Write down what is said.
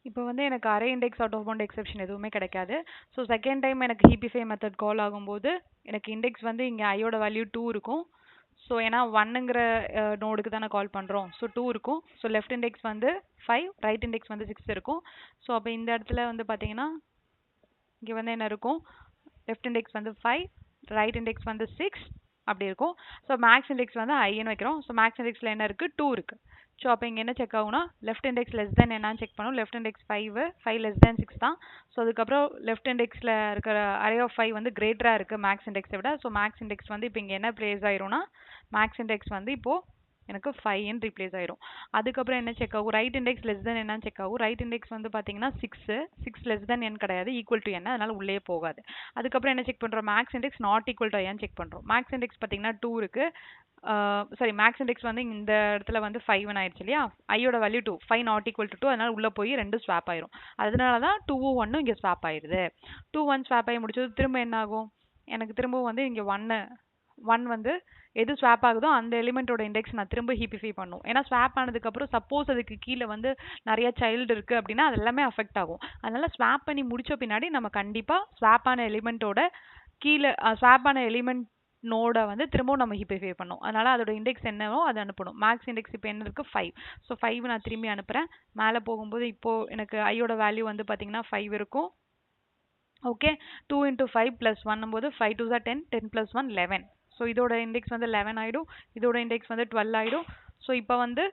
இப்போ வந்து எனக்கு array index out of bound exception எதுவுமே கிடைக்காது. ஸோ செகண்ட் டைம் எனக்கு ஹீபிஃபை மெத்தட் கால் ஆகும்போது எனக்கு இண்டெக்ஸ் வந்து இங்கே ஐயோட வேல்யூ 2 இருக்கும். ஸோ ஏன்னா ஒன்னுங்கிற நோடுக்கு தானே கால் பண்ணுறோம். ஸோ 2 இருக்கும். ஸோ லெஃப்ட் இண்டெக்ஸ் வந்து 5, ரைட் இண்டெக்ஸ் வந்து 6 இருக்கும். ஸோ அப்போ இந்த இடத்துல வந்து பார்த்தீங்கன்னா இங்கே வந்து என்ன இருக்கும், லெஃப்ட் இண்டெக்ஸ் வந்து 5, ரைட் இண்டெக்ஸ் வந்து 6 அப்படி இருக்கும். ஸோ மேக்ஸ் இண்டெக்ஸ் வந்து ஐன்னு வைக்கிறோம். ஸோ மேக்ஸ் இண்டெக்ஸில் என்ன இருக்குது, 2 இருக்குது. ஸோ அப்போ இங்கே என்ன செக் ஆகும்னா லெஃப்ட் இண்டெக்ஸ் லெஸ் தென் என்னன்னு செக் பண்ணும். லெஃப்ட் இண்டெக்ஸ் 5 லெஸ் தென் 6 தான். ஸோ அதுக்கப்புறம் லெஃப்ட் இண்டெக்ஸில் இருக்கிற அரே ஆஃப் 5 வந்து கிரேட்டராக இருக்குது மேக்ஸ் இண்டெக்ஸை விட. ஸோ மேக்ஸ் இண்டெக்ஸ் வந்து இப்போ இங்கே என்ன ப்ளேஸ் ஆயிரும்னா மேக்ஸ் இண்டெக்ஸ் வந்து இப்போது எனக்கு 5ன்னு ரீப்ளேஸ் ஆயிரும். அதுக்கப்புறம் என்ன செக் ஆகும், ரைட் இண்டெக்ஸ் லெஸ் தென் என்னன்னு செக் ஆகும். ரைட் இண்டெக்ஸ் வந்து பார்த்தீங்கன்னா 6 லெஸ் தென் n கிடையாது, ஈக்குவல் டு n, அதனால உள்ளே போகாது. அதுக்கப்புறம் என்ன செக் பண்ணுறோம், max index not equal to ஐன்னு செக் பண்ணுறோம். மேக்ஸ் இண்டெக்ஸ் பார்த்தீங்கன்னா 2 இருக்குது. சாரி, மேக்ஸ் இண்டெக்ஸ் வந்து இந்த இடத்துல வந்து 5 ஆயிடுச்சு இல்லையா, ஐயோட வேல்யூ 2, 5 நாட் ஈக்குவல் டு 2, அதனால உள்ளே போய் 2 ஸ்வாப் ஆயிரும். அதனால தான் 2வும் 1ம் இங்கே ஸ்வாப் ஆயிடுது. 2 1 ஸ்வாப் ஆகி முடிச்சது திரும்ப என்ன ஆகும், எனக்கு திரும்பவும் வந்து இங்கே 1 வந்து எது ஸ்வாப் ஆகுதோ அந்த எலிமெண்ட்டோட இண்டெக்ஸ் நான் திரும்ப ஹீபிஃபை பண்ணும். ஏன்னா ஸ்வாப் ஆனதுக்கப்புறம் சப்போஸ் அதுக்கு கீழே வந்து நிறைய சைல்டு இருக்குது அப்படின்னா அது எல்லாமே அஃபெக்ட் ஆகும். அதனால ஸ்வாப் பண்ணி முடிச்ச பின்னாடி நம்ம கண்டிப்பாக ஸ்வாப் ஆன எலிமெண்ட்டோட கீழே ஸ்வாப் ஆன எலிமெண்ட் நோட வந்து திரும்பவும் நம்ம ஹீபிஃபை பண்ணோம். அதனால அதோட இண்டெக்ஸ் என்னவோ அதை அனுப்பணும். மேக்ஸ் இண்டெக்ஸ் இப்போ என்ன இருக்குது, 5. ஸோ 5 நான் திரும்பி அனுப்புகிறேன். மேலே போகும்போது இப்போது எனக்கு ஐயோட வேல்யூ வந்து பார்த்தீங்கன்னா 5 இருக்கும். ஓகே, 2 × 5 + 1 போது 5 2 are 10, 10 + 1 11. ஸோ இதோட இண்டெக்ஸ் வந்து 11 ஆகிடும், இதோட இண்டெக்ஸ் வந்து 12 ஆகிடும். ஸோ இப்போ வந்து